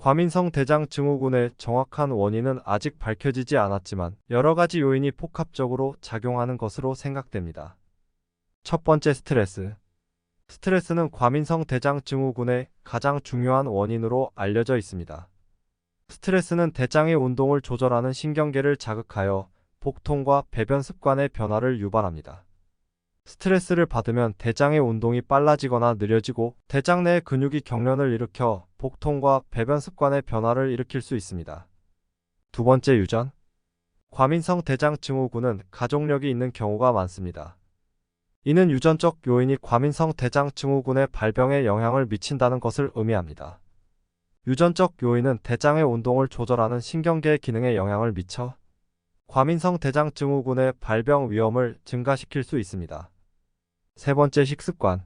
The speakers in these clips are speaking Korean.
과민성 대장 증후군의 정확한 원인은 아직 밝혀지지 않았지만 여러 가지 요인이 복합적으로 작용하는 것으로 생각됩니다. 첫 번째, 스트레스. 스트레스는 과민성 대장 증후군의 가장 중요한 원인으로 알려져 있습니다. 스트레스는 대장의 운동을 조절하는 신경계를 자극하여 복통과 배변 습관의 변화를 유발합니다. 스트레스를 받으면 대장의 운동이 빨라지거나 느려지고 대장 내 근육이 경련을 일으켜 복통과 배변 습관의 변화를 일으킬 수 있습니다. 두 번째, 유전. 과민성 대장 증후군은 가족력이 있는 경우가 많습니다. 이는 유전적 요인이 과민성 대장 증후군의 발병에 영향을 미친다는 것을 의미합니다. 유전적 요인은 대장의 운동을 조절하는 신경계의 기능에 영향을 미쳐 과민성 대장 증후군의 발병 위험을 증가시킬 수 있습니다. 세 번째, 식습관.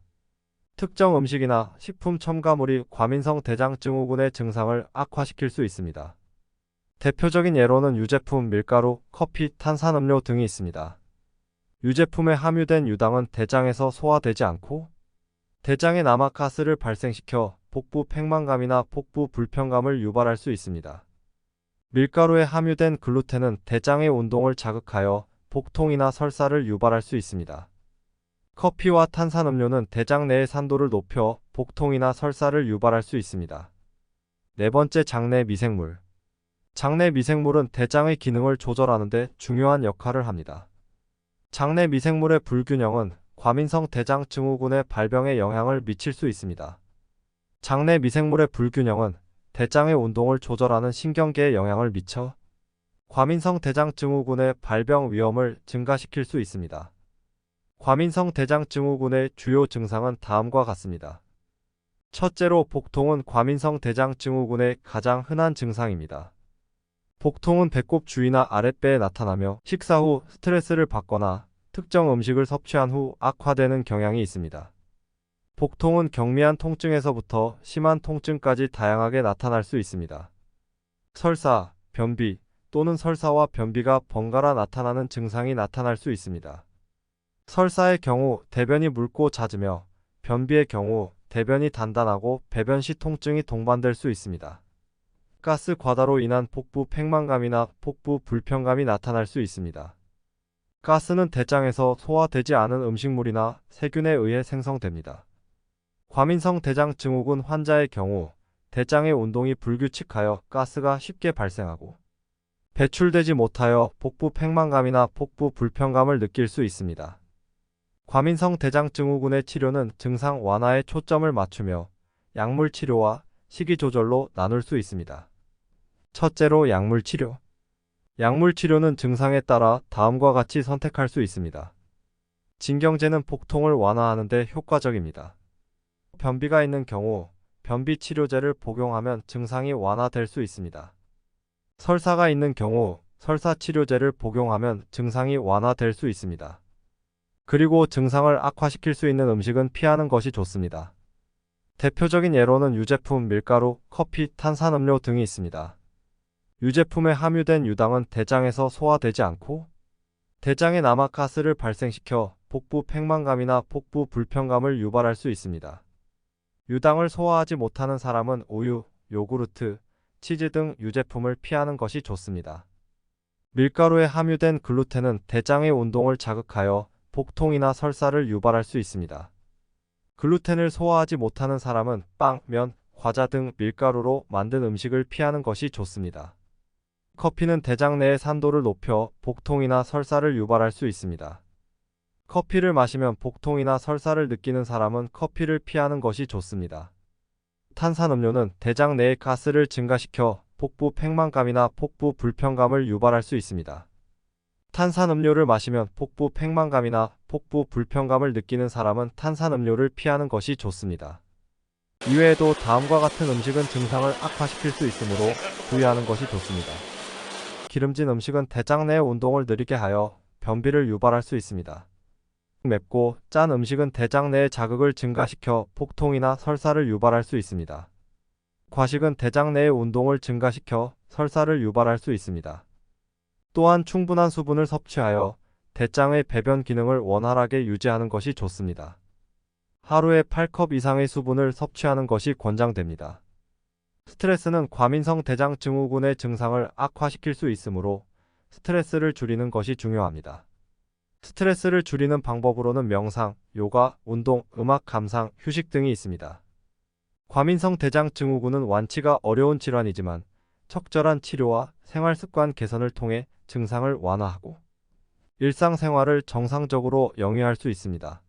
특정 음식이나 식품 첨가물이 과민성 대장 증후군의 증상을 악화시킬 수 있습니다. 대표적인 예로는 유제품, 밀가루, 커피, 탄산음료 등이 있습니다. 유제품에 함유된 유당은 대장에서 소화되지 않고 대장에 남아 가스를 발생시켜 복부 팽만감이나 복부 불편감을 유발할 수 있습니다. 밀가루에 함유된 글루텐은 대장의 운동을 자극하여 복통이나 설사를 유발할 수 있습니다. 커피와 탄산음료는 대장 내의 산도를 높여 복통이나 설사를 유발할 수 있습니다. 네 번째, 장내 미생물. 장내 미생물은 대장의 기능을 조절하는 데 중요한 역할을 합니다. 장내 미생물의 불균형은 과민성 대장 증후군의 발병에 영향을 미칠 수 있습니다. 장내 미생물의 불균형은 대장의 운동을 조절하는 신경계에 영향을 미쳐 과민성 대장 증후군의 발병 위험을 증가시킬 수 있습니다. 과민성 대장 증후군의 주요 증상은 다음과 같습니다. 첫째로, 복통은 과민성 대장 증후군의 가장 흔한 증상입니다. 복통은 배꼽 주위나 아랫배에 나타나며 식사 후 스트레스를 받거나 특정 음식을 섭취한 후 악화되는 경향이 있습니다. 복통은 경미한 통증에서부터 심한 통증까지 다양하게 나타날 수 있습니다. 설사, 변비 또는 설사와 변비가 번갈아 나타나는 증상이 나타날 수 있습니다. 설사의 경우 대변이 묽고 잦으며 변비의 경우 대변이 단단하고 배변 시 통증이 동반될 수 있습니다. 가스 과다로 인한 복부 팽만감이나 복부 불편감이 나타날 수 있습니다. 가스는 대장에서 소화되지 않은 음식물이나 세균에 의해 생성됩니다. 과민성 대장 증후군 환자의 경우 대장의 운동이 불규칙하여 가스가 쉽게 발생하고 배출되지 못하여 복부 팽만감이나 복부 불편감을 느낄 수 있습니다. 과민성 대장 증후군의 치료는 증상 완화에 초점을 맞추며 약물 치료와 식이 조절로 나눌 수 있습니다. 첫째로, 약물 치료. 약물 치료는 증상에 따라 다음과 같이 선택할 수 있습니다. 진경제는 복통을 완화하는 데 효과적입니다. 변비가 있는 경우 변비 치료제를 복용하면 증상이 완화될 수 있습니다. 설사가 있는 경우 설사 치료제를 복용하면 증상이 완화될 수 있습니다. 그리고 증상을 악화시킬 수 있는 음식은 피하는 것이 좋습니다. 대표적인 예로는 유제품, 밀가루, 커피, 탄산음료 등이 있습니다. 유제품에 함유된 유당은 대장에서 소화되지 않고 대장에 남아 가스를 발생시켜 복부 팽만감이나 복부 불편감을 유발할 수 있습니다. 유당을 소화하지 못하는 사람은 우유, 요구르트, 치즈 등 유제품을 피하는 것이 좋습니다. 밀가루에 함유된 글루텐은 대장의 운동을 자극하여 복통이나 설사를 유발할 수 있습니다. 글루텐을 소화하지 못하는 사람은 빵, 면, 과자 등 밀가루로 만든 음식을 피하는 것이 좋습니다. 커피는 대장 내의 산도를 높여 복통이나 설사를 유발할 수 있습니다. 커피를 마시면 복통이나 설사를 느끼는 사람은 커피를 피하는 것이 좋습니다. 탄산음료는 대장 내의 가스를 증가시켜 복부 팽만감이나 복부 불편감을 유발할 수 있습니다. 탄산음료를 마시면 복부 팽만감이나 복부 불편감을 느끼는 사람은 탄산음료를 피하는 것이 좋습니다. 이외에도 다음과 같은 음식은 증상을 악화시킬 수 있으므로 주의하는 것이 좋습니다. 기름진 음식은 대장 내 운동을 느리게 하여 변비를 유발할 수 있습니다. 맵고 짠 음식은 대장 내의 자극을 증가시켜 복통이나 설사를 유발할 수 있습니다. 과식은 대장 내의 운동을 증가시켜 설사를 유발할 수 있습니다. 또한 충분한 수분을 섭취하여 대장의 배변 기능을 원활하게 유지하는 것이 좋습니다. 하루에 8컵 이상의 수분을 섭취하는 것이 권장됩니다. 스트레스는 과민성 대장 증후군의 증상을 악화시킬 수 있으므로 스트레스를 줄이는 것이 중요합니다. 스트레스를 줄이는 방법으로는 명상, 요가, 운동, 음악 감상, 휴식 등이 있습니다. 과민성 대장 증후군은 완치가 어려운 질환이지만 적절한 치료와 생활 습관 개선을 통해 증상을 완화하고 일상생활을 정상적으로 영위할 수 있습니다.